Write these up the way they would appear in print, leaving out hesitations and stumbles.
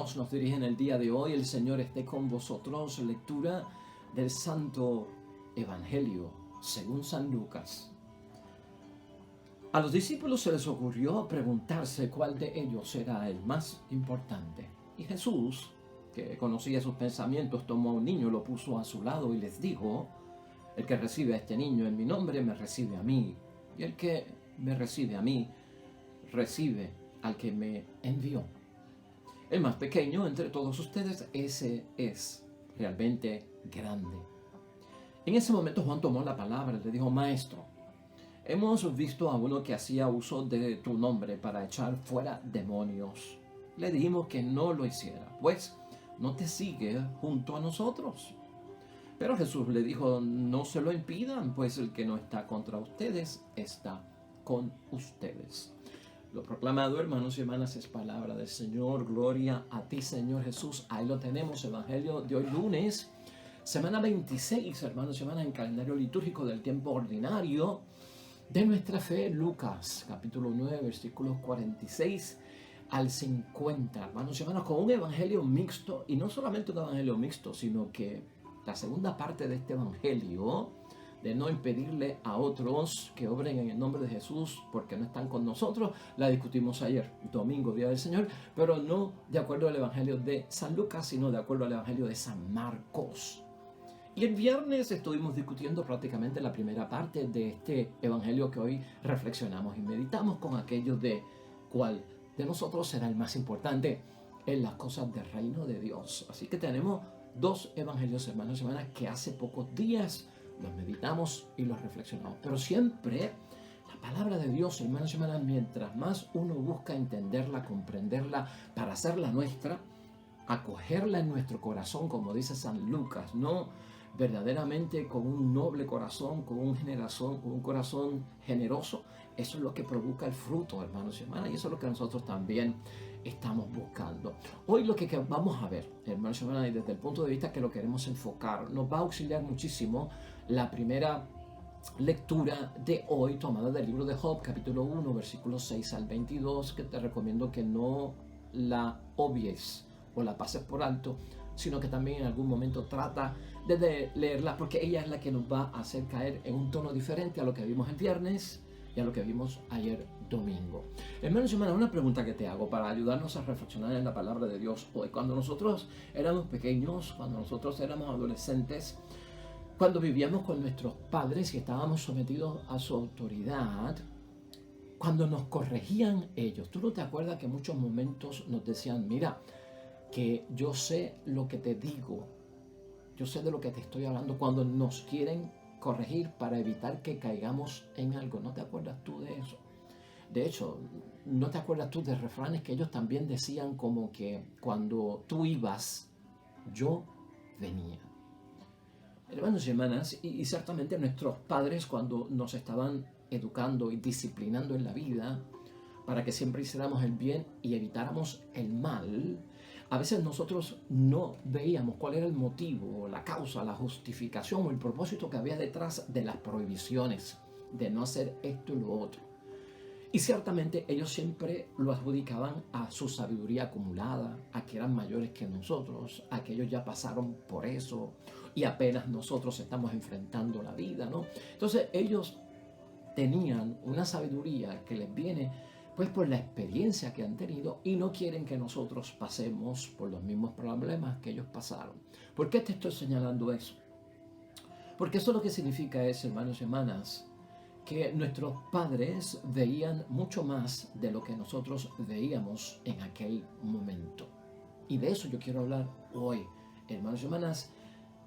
Dios nos dirige en el día de hoy. El Señor esté con vosotros. Lectura del Santo Evangelio según San Lucas. A los discípulos se les ocurrió preguntarse cuál de ellos era el más importante. Y Jesús, que conocía sus pensamientos, tomó a un niño, lo puso a su lado y les dijo: el que recibe a este niño en mi nombre me recibe a mí, y el que me recibe a mí recibe al que me envió. El más pequeño entre todos ustedes, ese es realmente grande. En ese momento Juan tomó la palabra y le dijo: Maestro, hemos visto a uno que hacía uso de tu nombre para echar fuera demonios. Le dijimos que no lo hiciera, pues no te sigue junto a nosotros. Pero Jesús le dijo: no se lo impidan, pues el que no está contra ustedes está con ustedes. Lo proclamado, hermanos y hermanas, es palabra del Señor. Gloria a ti, Señor Jesús. Ahí lo tenemos, Evangelio de hoy lunes, semana 26, hermanos y hermanas, en calendario litúrgico del tiempo ordinario de nuestra fe. Lucas, capítulo 9, versículos 46 al 50, hermanos y hermanas, con un evangelio mixto, y no solamente un evangelio mixto, sino que la segunda parte de este evangelio, de no impedirle a otros que obren en el nombre de Jesús porque no están con nosotros, la discutimos ayer, domingo, Día del Señor, pero no de acuerdo al evangelio de San Lucas, sino de acuerdo al evangelio de San Marcos. Y el viernes estuvimos discutiendo prácticamente la primera parte de este evangelio que hoy reflexionamos y meditamos con aquello de cuál de nosotros será el más importante en las cosas del reino de Dios. Así que tenemos dos evangelios, hermanos y hermanas, que hace pocos días los meditamos y los reflexionamos. Pero siempre la palabra de Dios, hermanos y hermanas, mientras más uno busca entenderla, comprenderla, para hacerla nuestra, acogerla en nuestro corazón, como dice San Lucas, no verdaderamente con un noble corazón, con un corazón generoso. Eso es lo que provoca el fruto, hermanos y hermanas, y eso es lo que nosotros también estamos buscando. Hoy lo que vamos a ver, hermanos y hermanas, y desde el punto de vista que lo queremos enfocar, nos va a auxiliar muchísimo la primera lectura de hoy, tomada del libro de Job, capítulo 1, versículos 6 al 22, que te recomiendo que no la obvies o la pases por alto, sino que también en algún momento trata de leerla, porque ella es la que nos va a hacer caer en un tono diferente a lo que vimos el viernes y a lo que vimos ayer domingo. Hermanos y hermanas, una pregunta que te hago para ayudarnos a reflexionar en la palabra de Dios hoy. Cuando nosotros éramos pequeños, cuando nosotros éramos adolescentes, cuando vivíamos con nuestros padres y estábamos sometidos a su autoridad, cuando nos corregían ellos, ¿tú no te acuerdas que en muchos momentos nos decían: mira, que yo sé lo que te digo, yo sé de lo que te estoy hablando, cuando nos quieren corregir para evitar que caigamos en algo? ¿No te acuerdas tú de eso? De hecho, ¿no te acuerdas tú de refranes que ellos también decían, como que cuando tú ibas, yo venía? Hermanos y hermanas, y ciertamente nuestros padres, cuando nos estaban educando y disciplinando en la vida para que siempre hiciéramos el bien y evitáramos el mal, a veces nosotros no veíamos cuál era el motivo, la causa, la justificación o el propósito que había detrás de las prohibiciones, de no hacer esto y lo otro. Y ciertamente ellos siempre lo adjudicaban a su sabiduría acumulada, a que eran mayores que nosotros, a que ellos ya pasaron por eso y apenas nosotros estamos enfrentando la vida, ¿no? Entonces ellos tenían una sabiduría que les viene pues por la experiencia que han tenido, y no quieren que nosotros pasemos por los mismos problemas que ellos pasaron. ¿Por qué te estoy señalando eso? Porque eso lo que significa es, hermanos y hermanas, que nuestros padres veían mucho más de lo que nosotros veíamos en aquel momento. Y de eso yo quiero hablar hoy, hermanos y hermanas,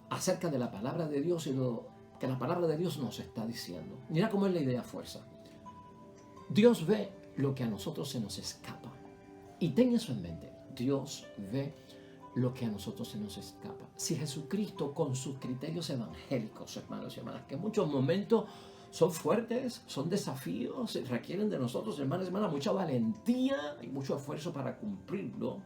acerca de la palabra de Dios y lo que la palabra de Dios nos está diciendo. Mira cómo es la idea fuerza. Dios ve lo que a nosotros se nos escapa. Y ten eso en mente. Dios ve lo que a nosotros se nos escapa. Si Jesucristo, con sus criterios evangélicos, hermanos y hermanas, que en muchos momentos son fuertes, son desafíos, requieren de nosotros, hermanos y hermanas, mucha valentía y mucho esfuerzo para cumplirlo.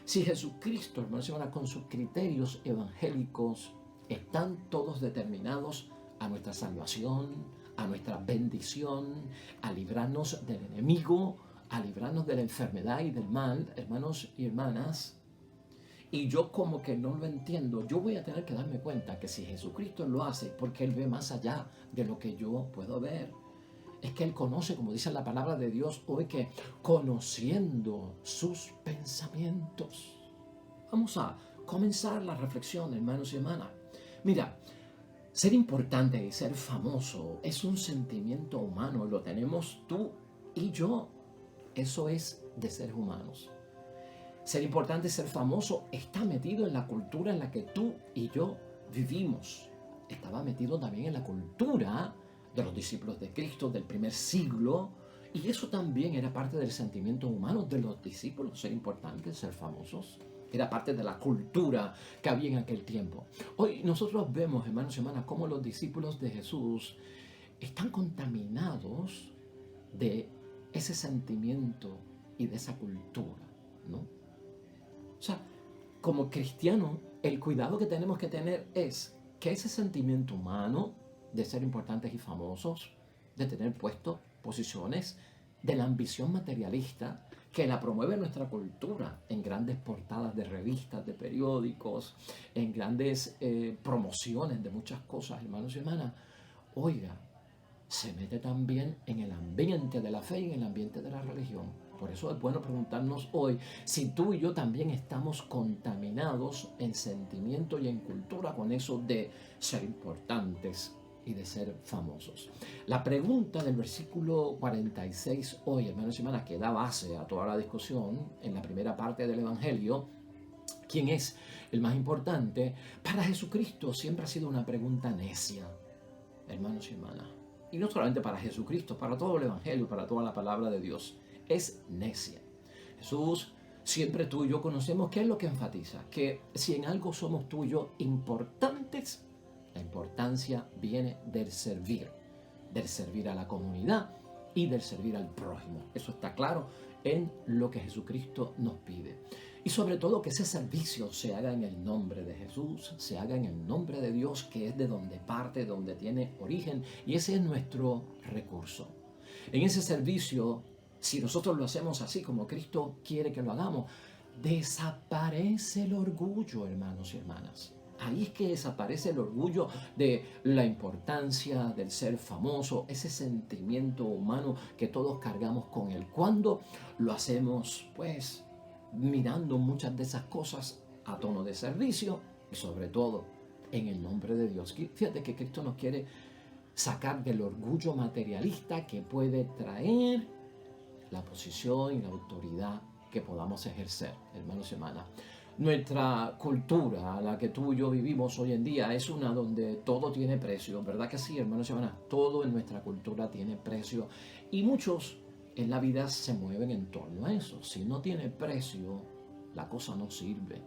Si Jesucristo, hermanos y hermanas, con sus criterios evangélicos, están todos determinados a nuestra salvación, a nuestra bendición, a librarnos del enemigo, a librarnos de la enfermedad y del mal, hermanos y hermanas, y yo como que no lo entiendo, yo voy a tener que darme cuenta que si Jesucristo lo hace, porque Él ve más allá de lo que yo puedo ver. Es que Él conoce, como dice la palabra de Dios hoy, que conociendo sus pensamientos. Vamos a comenzar la reflexión, hermanos y hermanas. Mira, ser importante y ser famoso es un sentimiento humano, lo tenemos tú y yo. Eso es de seres humanos. Ser importante y ser famoso está metido en la cultura en la que tú y yo vivimos. Estaba metido también en la cultura de los discípulos de Cristo del primer siglo, y eso también era parte del sentimiento humano de los discípulos, ser importantes, ser famosos. Era parte de la cultura que había en aquel tiempo. Hoy nosotros vemos, hermanos y hermanas, cómo los discípulos de Jesús están contaminados de ese sentimiento y de esa cultura, ¿no? O sea, como cristianos, el cuidado que tenemos que tener es que ese sentimiento humano de ser importantes y famosos, de tener puestos, posiciones, de la ambición materialista que la promueve nuestra cultura en grandes portadas de revistas, de periódicos, en grandes promociones de muchas cosas, hermanos y hermanas, oiga, se mete también en el ambiente de la fe y en el ambiente de la religión. Por eso es bueno preguntarnos hoy si tú y yo también estamos contaminados en sentimiento y en cultura con eso de ser importantes y de ser famosos. La pregunta del versículo 46 hoy, hermanos y hermanas, que da base a toda la discusión en la primera parte del Evangelio, ¿quién es el más importante? Para Jesucristo siempre ha sido una pregunta necia, hermanos y hermanas. Y no solamente para Jesucristo, para todo el Evangelio, para toda la palabra de Dios. Es necia. Jesús, siempre tú y yo conocemos qué es lo que enfatiza. Que si en algo somos tú y yo importantes, la importancia viene del servir a la comunidad y del servir al prójimo. Eso está claro en lo que Jesucristo nos pide. Y sobre todo que ese servicio se haga en el nombre de Jesús, se haga en el nombre de Dios, que es de donde parte, donde tiene origen, y ese es nuestro recurso. En ese servicio, si nosotros lo hacemos así como Cristo quiere que lo hagamos, desaparece el orgullo, hermanos y hermanas. Ahí es que desaparece el orgullo de la importancia del ser famoso, ese sentimiento humano que todos cargamos con él. Cuando lo hacemos, pues, mirando muchas de esas cosas a tono de servicio y sobre todo en el nombre de Dios. Fíjate que Cristo nos quiere sacar del orgullo materialista que puede traer la posición y la autoridad que podamos ejercer, hermanos y hermanas. Nuestra cultura, la que tú y yo vivimos hoy en día, es una donde todo tiene precio, ¿verdad que sí, hermanos y hermanas? Todo en nuestra cultura tiene precio y muchos en la vida se mueven en torno a eso. Si no tiene precio, la cosa no sirve.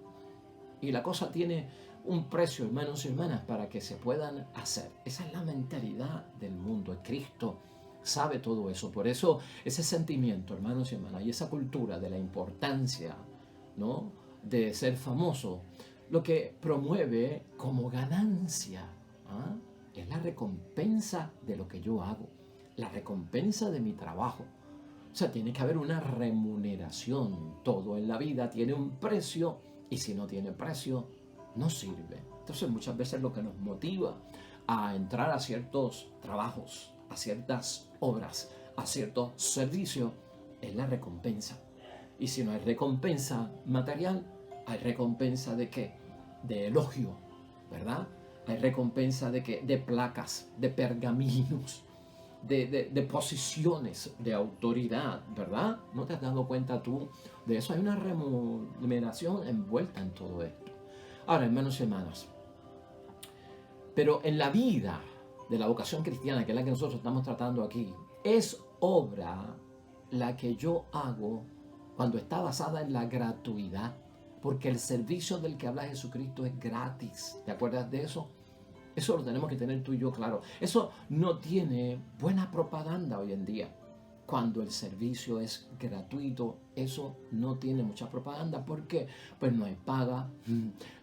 Y la cosa tiene un precio, hermanos y hermanas, para que se puedan hacer. Esa es la mentalidad del mundo. Cristo sabe todo eso. Por eso ese sentimiento, hermanos y hermanas, y esa cultura de la importancia, ¿no?, de ser famoso, lo que promueve como ganancia, es la recompensa de lo que yo hago, la recompensa de mi trabajo. O sea, tiene que haber una remuneración. Todo en la vida tiene un precio y si no tiene precio, no sirve. Entonces muchas veces lo que nos motiva a entrar a ciertos trabajos, a ciertas obras, a ciertos servicios, es la recompensa. Y si no hay recompensa material, hay recompensa ¿de qué? De elogio, ¿verdad? Hay recompensa ¿de qué? De placas, de pergaminos, de posiciones de autoridad, ¿verdad? ¿No te has dado cuenta tú de eso? Hay una remuneración envuelta en todo esto. Ahora, hermanos y hermanas, pero en la vida de la vocación cristiana, que es la que nosotros estamos tratando aquí, es obra la que yo hago cuando está basada en la gratuidad, porque el servicio del que habla Jesucristo es gratis. ¿Te acuerdas de eso? Eso lo tenemos que tener tú y yo claro. Eso no tiene buena propaganda hoy en día. cuando el servicio es gratuito, eso no tiene mucha propaganda porque pues no hay paga,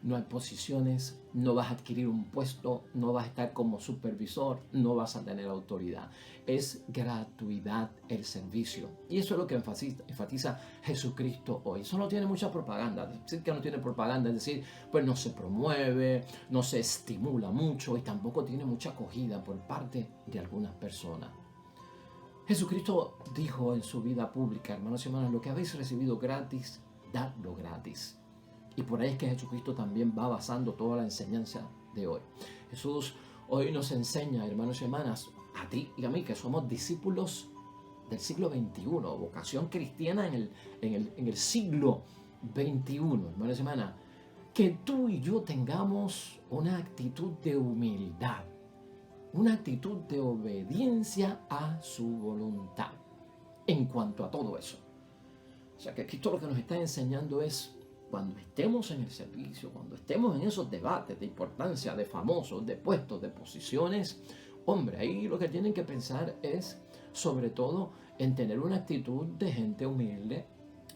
no hay posiciones, no vas a adquirir un puesto, no vas a estar como supervisor, no vas a tener autoridad. Es gratuidad el servicio. Y eso es lo que enfatiza Jesucristo hoy. Eso no tiene mucha propaganda. Decir que no tiene propaganda es decir, pues no se promueve, no se estimula mucho y tampoco tiene mucha acogida por parte de algunas personas. Jesucristo dijo en su vida pública, hermanos y hermanas, lo que habéis recibido gratis, dadlo gratis. Y por ahí es que Jesucristo también va basando toda la enseñanza de hoy. Jesús hoy nos enseña, hermanos y hermanas, a ti y a mí, que somos discípulos del siglo XXI, vocación cristiana en el siglo XXI, hermanos y hermanas, que tú y yo tengamos una actitud de humildad, una actitud de obediencia a su voluntad en cuanto a todo eso. O sea que Cristo lo que nos está enseñando es, cuando estemos en el servicio, cuando estemos en esos debates de importancia, de famosos, de puestos, de posiciones, hombre, ahí lo que tienen que pensar es sobre todo en tener una actitud de gente humilde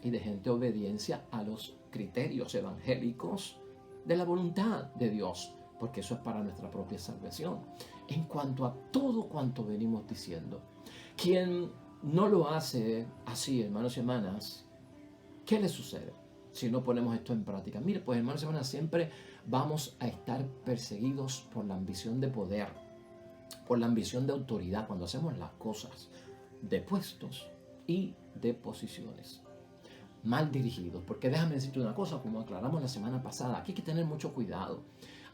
y de gente obediencia a los criterios evangélicos de la voluntad de Dios, porque eso es para nuestra propia salvación. En cuanto a todo cuanto venimos diciendo, quien no lo hace así, hermanos y hermanas, ¿qué le sucede si no ponemos esto en práctica? Mire, pues hermanos y hermanas, siempre vamos a estar perseguidos por la ambición de poder, por la ambición de autoridad cuando hacemos las cosas de puestos y de posiciones mal dirigidos. Porque déjame decirte una cosa, como aclaramos la semana pasada, aquí hay que tener mucho cuidado.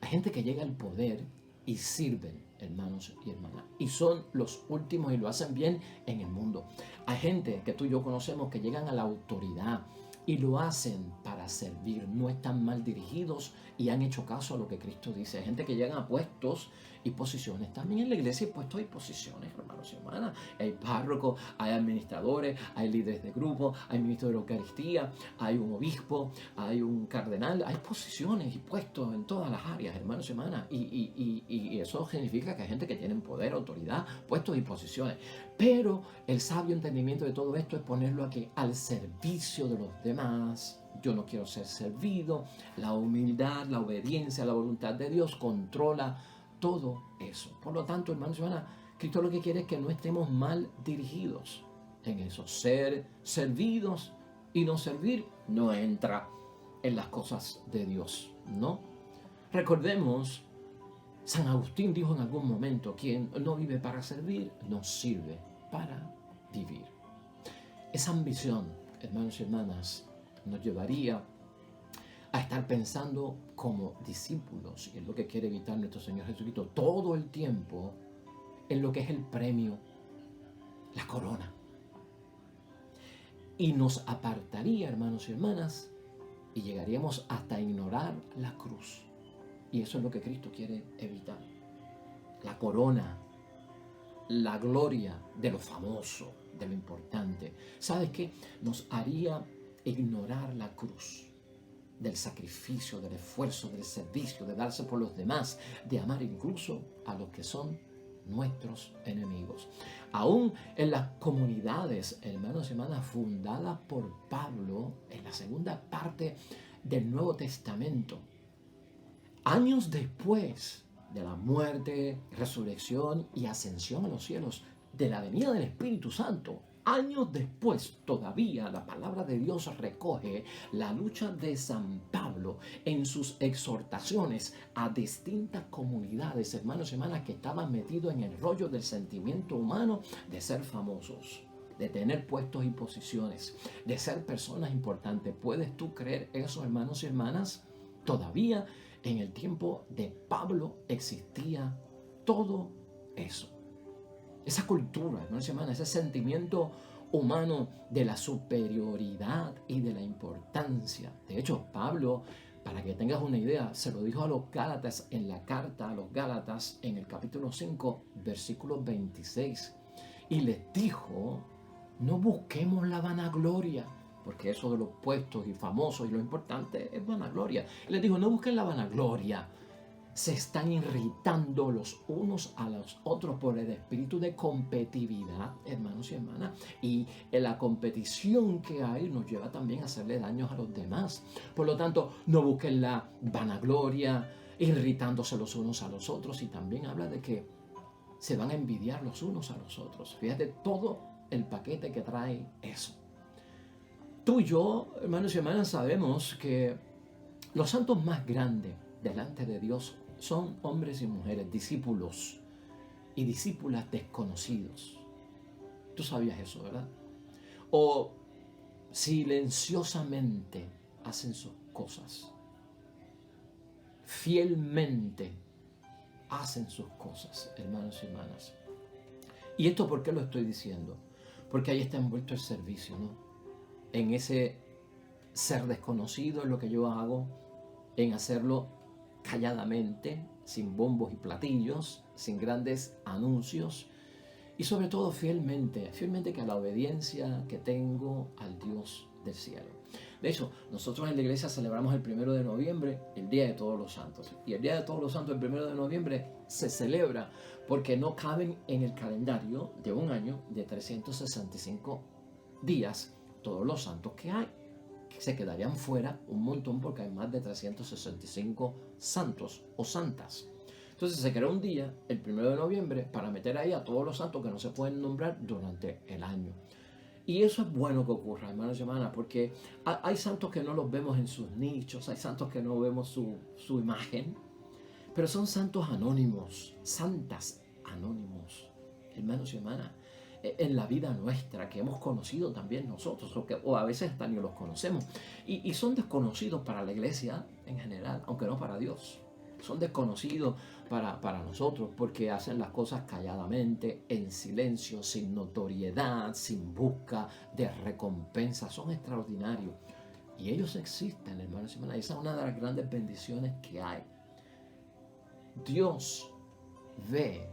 Hay gente que llega al poder y sirven, hermanos y hermanas, y son los últimos y lo hacen bien en el mundo. Hay gente que tú y yo conocemos que llegan a la autoridad y lo hacen para servir, no están mal dirigidos y han hecho caso a lo que Cristo dice. Hay gente que llega a puestos y posiciones. También en la iglesia hay puestos y posiciones, hermanos y hermanas. Hay párrocos, hay administradores, hay líderes de grupo, hay ministros de la Eucaristía, hay un obispo, hay un cardenal. Hay posiciones y puestos en todas las áreas, hermanos y hermanas. Y eso significa que hay gente que tiene poder, autoridad, puestos y posiciones. Pero el sabio entendimiento de todo esto es ponerlo aquí al servicio de los demás. Yo no quiero ser servido. La humildad, la obediencia, la voluntad de Dios controla todo eso. Por lo tanto, hermanos y hermanas, Cristo lo que quiere es que no estemos mal dirigidos en eso. Ser servidos y no servir no entra en las cosas de Dios, ¿no? Recordemos, San Agustín dijo en algún momento, quien no vive para servir, no sirve para vivir. Esa ambición, hermanos y hermanas, nos llevaría a estar pensando como discípulos, y es lo que quiere evitar nuestro Señor Jesucristo todo el tiempo, en lo que es el premio, la corona. Y nos apartaría, hermanos y hermanas, y llegaríamos hasta ignorar la cruz. Y eso es lo que Cristo quiere evitar. La corona, la gloria de lo famoso, de lo importante. ¿Sabes qué? Nos haría ignorar la cruz, del sacrificio, del esfuerzo, del servicio, de darse por los demás, de amar incluso a los que son nuestros enemigos. Aún en las comunidades, hermanos y hermanas, fundadas por Pablo en la segunda parte del Nuevo Testamento, años después de la muerte, resurrección y ascensión a los cielos, de la venida del Espíritu Santo, años después todavía la palabra de Dios recoge la lucha de San Pablo en sus exhortaciones a distintas comunidades, hermanos y hermanas, que estaban metidos en el rollo del sentimiento humano de ser famosos, de tener puestos y posiciones, de ser personas importantes. ¿Puedes tú creer eso, hermanos y hermanas? Todavía en el tiempo de Pablo existía todo eso. Esa cultura, hermanos y hermanas, ese sentimiento humano de la superioridad y de la importancia. De hecho, Pablo, para que tengas una idea, se lo dijo a los Gálatas en la carta a los Gálatas en el capítulo 5, versículo 26. Y les dijo, no busquemos la vanagloria, porque eso de los puestos y famosos y lo importante es vanagloria. Y les dijo, no busquen la vanagloria, se están irritando los unos a los otros por el espíritu de competitividad, hermanos y hermanas. Y en la competición que hay nos lleva también a hacerle daños a los demás. Por lo tanto, no busquen la vanagloria, irritándose los unos a los otros. Y también habla de que se van a envidiar los unos a los otros. Fíjate todo el paquete que trae eso. Tú y yo, hermanos y hermanas, sabemos que los santos más grandes delante de Dios son hombres y mujeres, discípulos y discípulas desconocidos. Tú sabías eso, ¿verdad? O silenciosamente hacen sus cosas. Fielmente hacen sus cosas, hermanos y hermanas. ¿Y esto por qué lo estoy diciendo? Porque ahí está envuelto el servicio, ¿no? En ese ser desconocido, en lo que yo hago, en hacerlo calladamente, sin bombos y platillos, sin grandes anuncios, y sobre todo fielmente que a la obediencia que tengo al Dios del cielo. De hecho, nosotros en la iglesia celebramos el 1 de noviembre, el Día de Todos los Santos. Y el Día de Todos los Santos, el 1 de noviembre, se celebra porque no caben en el calendario de un año de 365 días todos los santos que hay. Se quedarían fuera un montón porque hay más de 365 santos o santas. Entonces se creó un día, el 1 de noviembre, para meter ahí a todos los santos que no se pueden nombrar durante el año. Y eso es bueno que ocurra, hermanos y hermanas, porque hay santos que no los vemos en sus nichos, hay santos que no vemos su imagen, pero son santos anónimos, santas anónimos, hermanos y hermanas, en la vida nuestra, que hemos conocido también nosotros, o a veces hasta ni los conocemos, y son desconocidos para la iglesia en general, aunque no para Dios. Son desconocidos para nosotros porque hacen las cosas calladamente, en silencio, sin notoriedad, sin busca de recompensa. Son extraordinarios. Y ellos existen, hermanos y hermanas. Esa es una de las grandes bendiciones que hay. Dios ve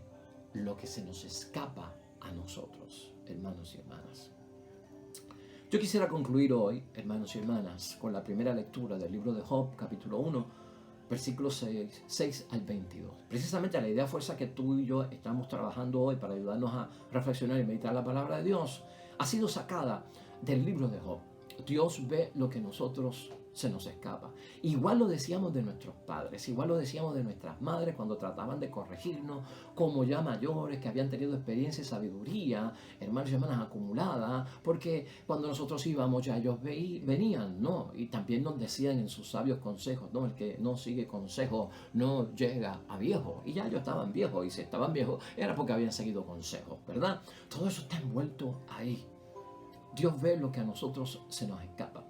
lo que se nos escapa a nosotros, hermanos y hermanas. Yo quisiera concluir hoy, hermanos y hermanas, con la primera lectura del libro de Job, capítulo 1, versículos 6 al 22. Precisamente la idea fuerza que tú y yo estamos trabajando hoy para ayudarnos a reflexionar y meditar la palabra de Dios ha sido sacada del libro de Job. Dios ve lo que nosotros se nos escapa. Igual lo decíamos de nuestros padres, igual lo decíamos de nuestras madres cuando trataban de corregirnos, como ya mayores que habían tenido experiencia y sabiduría, hermanos y hermanas acumulada, porque cuando nosotros íbamos ya ellos venían, ¿no? Y también nos decían en sus sabios consejos, ¿no? El que no sigue consejos no llega a viejo. Y ya ellos estaban viejos, y si estaban viejos era porque habían seguido consejos, ¿verdad? Todo eso está envuelto ahí. Dios ve lo que a nosotros se nos escapa.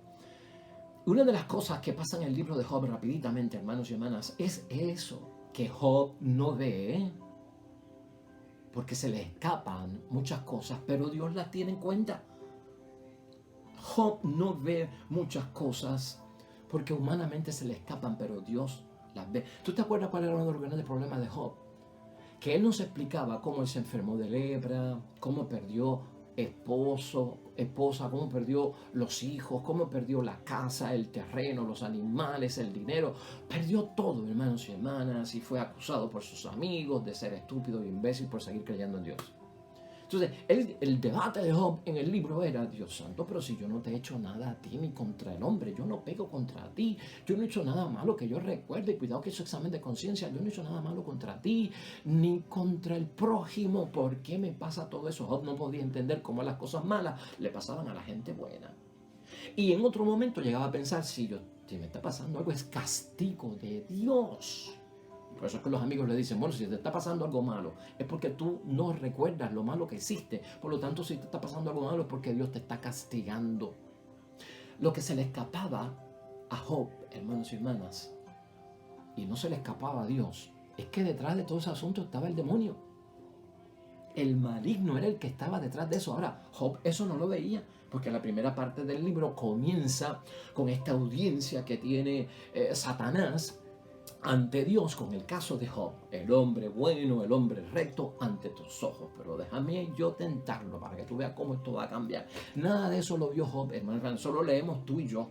Una de las cosas que pasa en el libro de Job rapiditamente, hermanos y hermanas, es eso, que Job no ve, porque se le escapan muchas cosas, pero Dios las tiene en cuenta. Job no ve muchas cosas porque humanamente se le escapan, pero Dios las ve. ¿Tú te acuerdas cuál era uno de los grandes problemas de Job? Que él nos explicaba cómo él se enfermó de lepra, cómo perdió esposa, cómo perdió los hijos, cómo perdió la casa, el terreno, los animales, el dinero. Perdió todo, hermanos y hermanas, y fue acusado por sus amigos de ser estúpido y imbécil por seguir creyendo en Dios. Entonces, el debate de Job en el libro era: Dios santo, pero si yo no te he hecho nada a ti ni contra el hombre, yo no pego contra ti, yo no he hecho nada malo que yo recuerde, cuidado que es examen de conciencia, yo no he hecho nada malo contra ti, ni contra el prójimo, ¿por qué me pasa todo eso? Job no podía entender cómo las cosas malas le pasaban a la gente buena. Y en otro momento llegaba a pensar, si me está pasando algo es castigo de Dios. Por eso es que los amigos le dicen, bueno, si te está pasando algo malo, es porque tú no recuerdas lo malo que hiciste. Por lo tanto, si te está pasando algo malo, es porque Dios te está castigando. Lo que se le escapaba a Job, hermanos y hermanas, y no se le escapaba a Dios, es que detrás de todo ese asunto estaba el demonio. El maligno era el que estaba detrás de eso. Ahora, Job eso no lo veía, porque la primera parte del libro comienza con esta audiencia que tiene Satanás ante Dios con el caso de Job, el hombre bueno, el hombre recto ante tus ojos, pero déjame yo tentarlo para que tú veas cómo esto va a cambiar. Nada de eso lo vio Job, hermano, solo leemos tú y yo.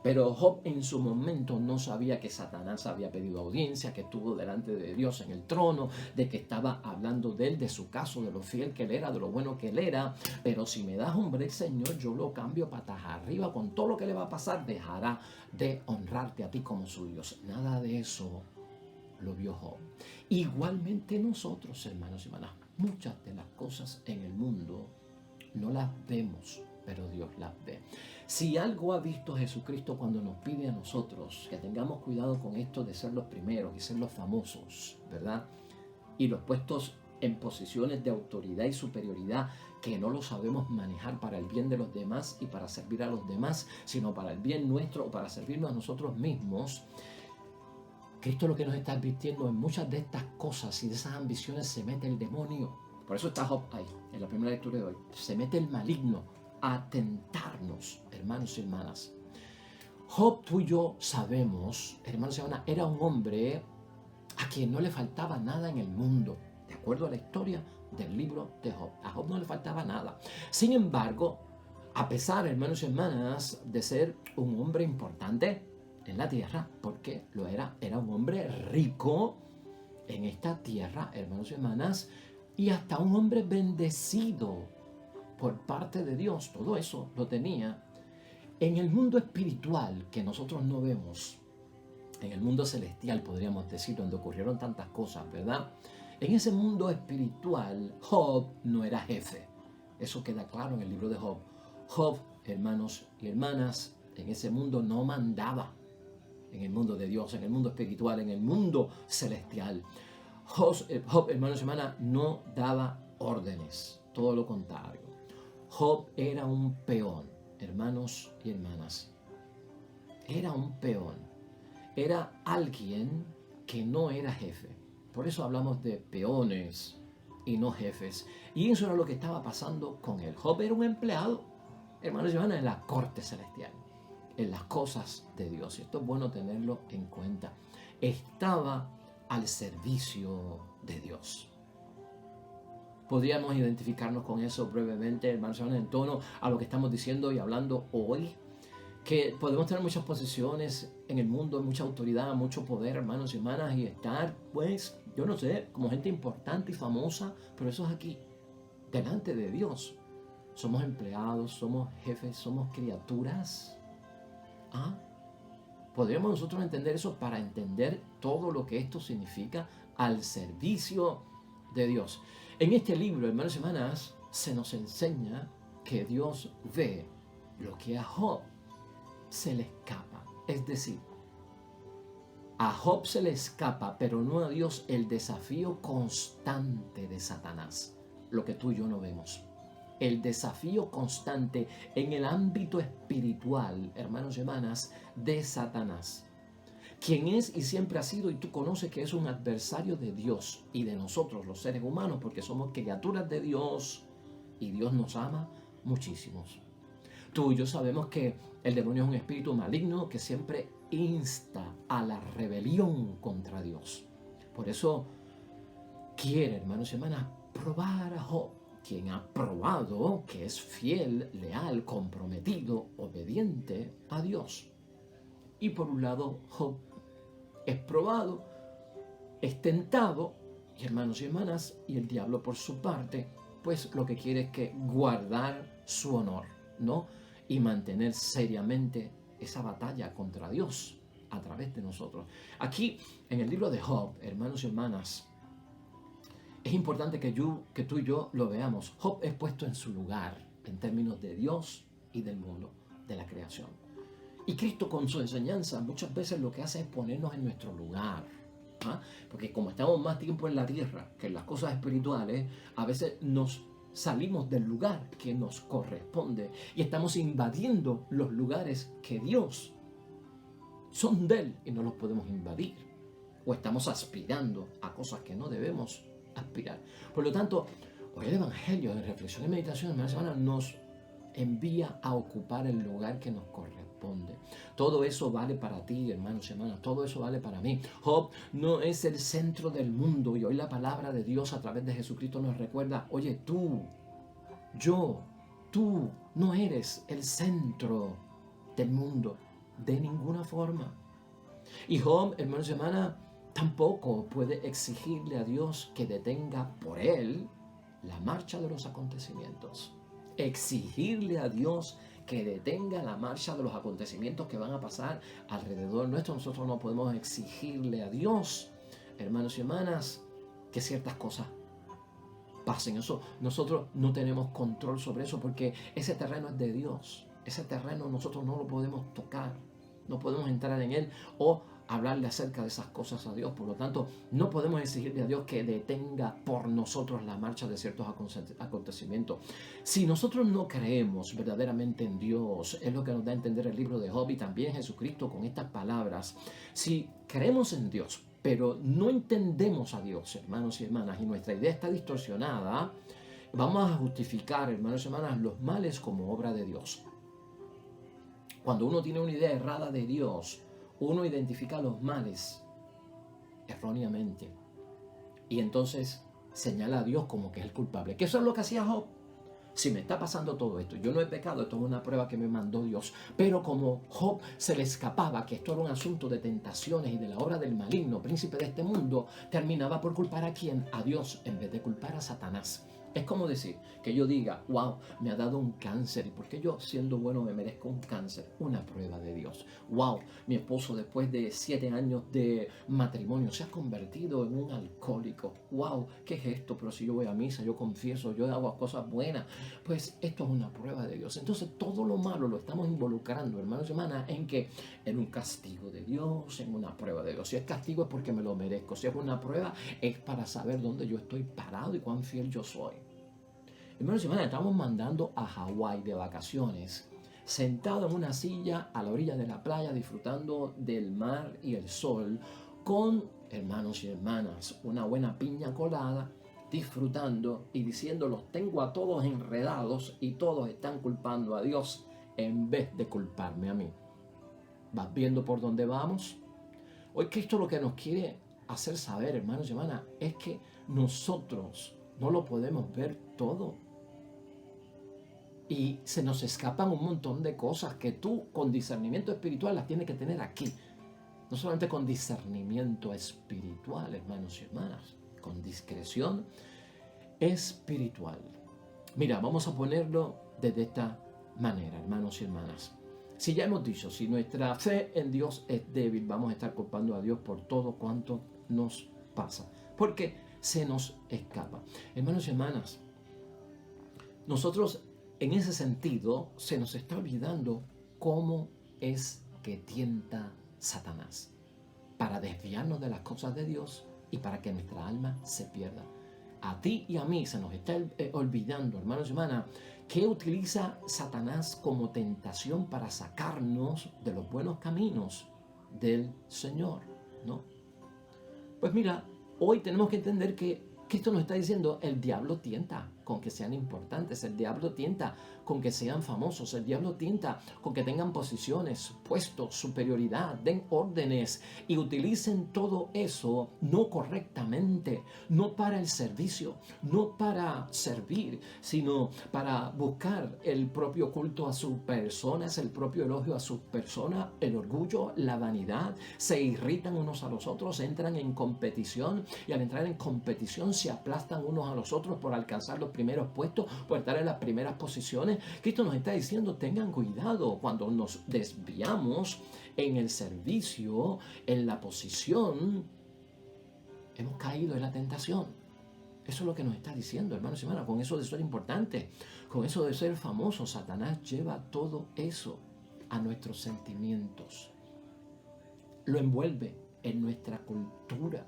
Pero Job en su momento no sabía que Satanás había pedido audiencia, que estuvo delante de Dios en el trono, de que estaba hablando de él, de su caso, de lo fiel que él era, de lo bueno que él era. Pero si me das un break, Señor, yo lo cambio patas arriba. Con todo lo que le va a pasar, dejará de honrarte a ti como su Dios. Nada de eso lo vio Job. Igualmente nosotros, hermanos y hermanas, muchas de las cosas en el mundo no las vemos, pero Dios las ve. Si algo ha visto Jesucristo cuando nos pide a nosotros que tengamos cuidado con esto de ser los primeros y ser los famosos, ¿verdad? Y los puestos en posiciones de autoridad y superioridad que no lo sabemos manejar para el bien de los demás y para servir a los demás, sino para el bien nuestro o para servirnos a nosotros mismos. Cristo lo que nos está advirtiendo en muchas de estas cosas y de esas ambiciones se mete el demonio. Por eso está Job ahí, en la primera lectura de hoy. Se mete el maligno a tentarnos, hermanos y hermanas. Job, tú y yo sabemos, hermanos y hermanas, era un hombre a quien no le faltaba nada en el mundo, de acuerdo a la historia del libro de Job. A Job no le faltaba nada. Sin embargo, a pesar, hermanos y hermanas, de ser un hombre importante en la tierra, porque lo era un hombre rico en esta tierra, hermanos y hermanas, y hasta un hombre bendecido por parte de Dios. Todo eso lo tenía. En el mundo espiritual que nosotros no vemos, en el mundo celestial podríamos decir, donde ocurrieron tantas cosas, ¿verdad? En ese mundo espiritual, Job no era jefe. Eso queda claro en el libro de Job. Job, hermanos y hermanas, en ese mundo no mandaba. En el mundo de Dios, en el mundo espiritual, en el mundo celestial. Job, hermanos y hermanas, no daba órdenes. Todo lo contrario. Job era un peón, hermanos y hermanas. Era un peón. Era alguien que no era jefe. Por eso hablamos de peones y no jefes. Y eso era lo que estaba pasando con él. Job era un empleado, hermanos y hermanas, en la corte celestial, en las cosas de Dios. Y esto es bueno tenerlo en cuenta. Estaba al servicio de Dios. Podríamos identificarnos con eso brevemente, hermanos y hermanas, en torno a lo que estamos diciendo y hablando hoy, que podemos tener muchas posiciones en el mundo, mucha autoridad, mucho poder, hermanos y hermanas, y estar, pues, yo no sé, como gente importante y famosa, pero eso es aquí, delante de Dios. Somos empleados, somos jefes, somos criaturas. Podríamos nosotros entender eso para entender todo lo que esto significa al servicio de Dios. En este libro, hermanos y hermanas, se nos enseña que Dios ve lo que a Job se le escapa. Es decir, a Job se le escapa, pero no a Dios, el desafío constante de Satanás, lo que tú y yo no vemos. El desafío constante en el ámbito espiritual, hermanos y hermanas, de Satanás, quien es y siempre ha sido, y tú conoces que es un adversario de Dios y de nosotros los seres humanos, porque somos criaturas de Dios y Dios nos ama muchísimos. Tú y yo sabemos que el demonio es un espíritu maligno que siempre insta a la rebelión contra Dios. Por eso quiere, hermanos y hermanas, probar a Job, quien ha probado que es fiel, leal, comprometido, obediente a Dios. Y por un lado, Job es probado, es tentado, y hermanos y hermanas, y el diablo por su parte, pues lo que quiere es que guardar su honor, ¿no? Y mantener seriamente esa batalla contra Dios a través de nosotros. Aquí, en el libro de Job, hermanos y hermanas, es importante que tú y yo lo veamos. Job es puesto en su lugar en términos de Dios y del mundo, de la creación. Y Cristo con su enseñanza muchas veces lo que hace es ponernos en nuestro lugar. Porque como estamos más tiempo en la tierra que en las cosas espirituales, a veces nos salimos del lugar que nos corresponde y estamos invadiendo los lugares que Dios son de Él y no los podemos invadir. O estamos aspirando a cosas que no debemos aspirar. Por lo tanto, hoy el Evangelio en reflexión y meditación, hermanas y hermanas, nos envía a ocupar el lugar que nos corresponde. Todo eso vale para ti, hermanos y hermanas, todo eso vale para mí. Job no es el centro del mundo y hoy la palabra de Dios a través de Jesucristo nos recuerda, oye, tú no eres el centro del mundo. De ninguna forma. Y Job, hermanos y hermanas, tampoco puede exigirle a Dios que detenga por él la marcha de los acontecimientos. Exigirle a Dios que detenga la marcha de los acontecimientos que van a pasar alrededor nuestro. Nosotros no podemos exigirle a Dios, hermanos y hermanas, que ciertas cosas pasen. Eso, nosotros no tenemos control sobre eso porque ese terreno es de Dios. Ese terreno nosotros no lo podemos tocar. No podemos entrar en él o hablarle acerca de esas cosas a Dios. Por lo tanto, no podemos exigirle a Dios que detenga por nosotros la marcha de ciertos acontecimientos. Si nosotros no creemos verdaderamente en Dios, es lo que nos da a entender el libro de Job y también Jesucristo con estas palabras. Si creemos en Dios, pero no entendemos a Dios, hermanos y hermanas, y nuestra idea está distorsionada, vamos a justificar, hermanos y hermanas, los males como obra de Dios. Cuando uno tiene una idea errada de Dios, uno identifica los males erróneamente y entonces señala a Dios como que es el culpable. Que eso es lo que hacía Job. Si me está pasando todo esto, yo no he pecado, esto es una prueba que me mandó Dios. Pero como Job se le escapaba que esto era un asunto de tentaciones y de la obra del maligno, príncipe de este mundo, terminaba por culpar ¿a quién? A Dios en vez de culpar a Satanás. Es como decir que yo diga, wow, me ha dado un cáncer. ¿Y por qué yo, siendo bueno, me merezco un cáncer? Una prueba de Dios. Wow, mi esposo después de 7 años de matrimonio se ha convertido en un alcohólico. Wow, ¿qué es esto? Pero si yo voy a misa, yo confieso, yo hago cosas buenas. Pues esto es una prueba de Dios. Entonces todo lo malo lo estamos involucrando, hermanos y hermanas, en un castigo de Dios, en una prueba de Dios. Si es castigo es porque me lo merezco. Si es una prueba es para saber dónde yo estoy parado y cuán fiel yo soy. Hermanos y hermanas, estamos mandando a Hawái de vacaciones, sentado en una silla a la orilla de la playa, disfrutando del mar y el sol, con hermanos y hermanas, una buena piña colada, disfrutando y diciendo, los tengo a todos enredados y todos están culpando a Dios en vez de culparme a mí. ¿Vas viendo por dónde vamos? Hoy Cristo lo que nos quiere hacer saber, hermanos y hermanas, es que nosotros no lo podemos ver todo. Y se nos escapan un montón de cosas que tú con discernimiento espiritual las tienes que tener aquí. No solamente con discernimiento espiritual, hermanos y hermanas, con discreción espiritual. Mira, vamos a ponerlo de esta manera, hermanos y hermanas. Si ya hemos dicho, si nuestra fe en Dios es débil, vamos a estar culpando a Dios por todo cuanto nos pasa, porque se nos escapa. Hermanos y hermanas, nosotros en ese sentido se nos está olvidando cómo es que tienta Satanás para desviarnos de las cosas de Dios y para que nuestra alma se pierda. A ti y a mí se nos está olvidando, hermanos y hermanas, que utiliza Satanás como tentación para sacarnos de los buenos caminos del Señor, ¿no? Pues mira, hoy tenemos que entender que Cristo nos está diciendo, el diablo tienta con que sean importantes, el diablo tienta con que sean famosos, el diablo tienta con que tengan posiciones, puestos, superioridad, den órdenes y utilicen todo eso no correctamente, no para el servicio, no para servir, sino para buscar el propio culto a sus personas, el propio elogio a sus personas, el orgullo, la vanidad, se irritan unos a los otros, entran en competición y al entrar en competición se aplastan unos a los otros por alcanzar los primeros puestos, por estar en las primeras posiciones. Cristo nos está diciendo, tengan cuidado cuando nos desviamos en el servicio, en la posición, hemos caído en la tentación. Eso es lo que nos está diciendo, hermanos y hermanas, con eso de ser importante, con eso de ser famoso. Satanás lleva todo eso a nuestros sentimientos, lo envuelve en nuestra cultura,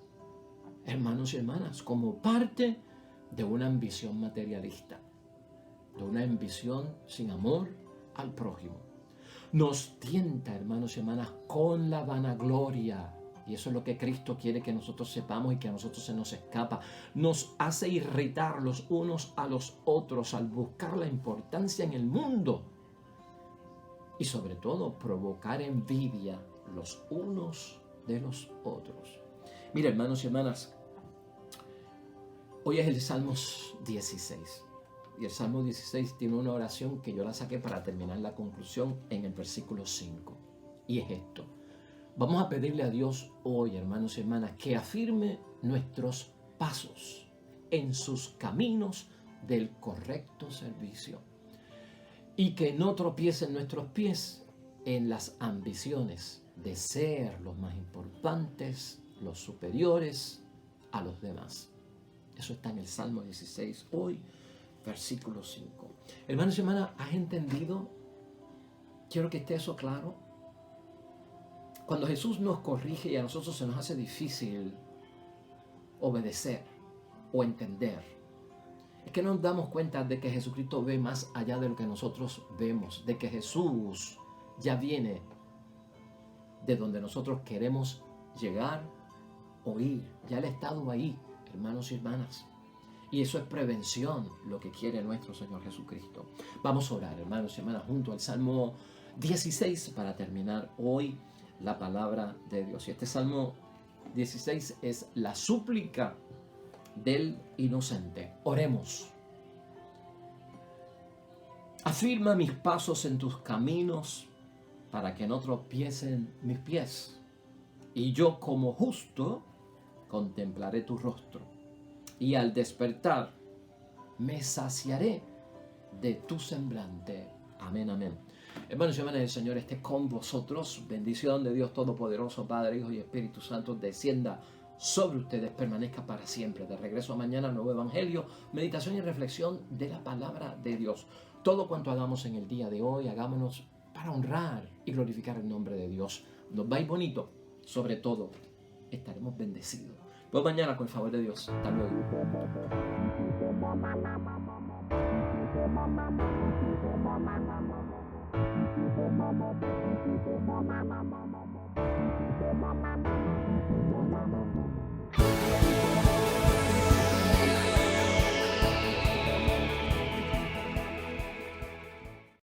hermanos y hermanas, como parte de una ambición materialista, de una ambición sin amor al prójimo. Nos tienta, hermanos y hermanas, con la vanagloria. Y eso es lo que Cristo quiere que nosotros sepamos y que a nosotros se nos escapa. Nos hace irritar los unos a los otros al buscar la importancia en el mundo. Y sobre todo, provocar envidia los unos de los otros. Mira, hermanos y hermanas, hoy es el Salmos 16. Y el Salmo 16 tiene una oración que yo la saqué para terminar la conclusión en el versículo 5. Y es esto. Vamos a pedirle a Dios hoy, hermanos y hermanas, que afirme nuestros pasos en sus caminos del correcto servicio y que no tropiecen nuestros pies en las ambiciones de ser los más importantes, los superiores a los demás. Eso está en el Salmo 16, hoy, versículo 5. Hermanos y hermanas, ¿has entendido? Quiero que esté eso claro. Cuando Jesús nos corrige y a nosotros se nos hace difícil obedecer o entender, es que nos damos cuenta de que Jesucristo ve más allá de lo que nosotros vemos, de que Jesús ya viene de donde nosotros queremos llegar o ir. Ya Él ha estado ahí, hermanos y hermanas. Y eso es prevención, lo que quiere nuestro Señor Jesucristo. Vamos a orar, hermanos y hermanas, junto al Salmo 16 para terminar hoy la palabra de Dios. Y este Salmo 16 es la súplica del inocente. Oremos. Afirma mis pasos en tus caminos para que no tropiecen mis pies. Y yo como justo contemplaré tu rostro. Y al despertar me saciaré de tu semblante. Amén, amén. Hermanos y hermanas, el Señor esté con vosotros. Bendición de Dios Todopoderoso, Padre, Hijo y Espíritu Santo, descienda sobre ustedes, permanezca para siempre. De regreso a mañana, nuevo Evangelio, meditación y reflexión de la palabra de Dios. Todo cuanto hagamos en el día de hoy, hagámonos para honrar y glorificar el nombre de Dios. Nos va a ir bonito, sobre todo, estaremos bendecidos. Pues mañana, con el favor de Dios. Hasta luego.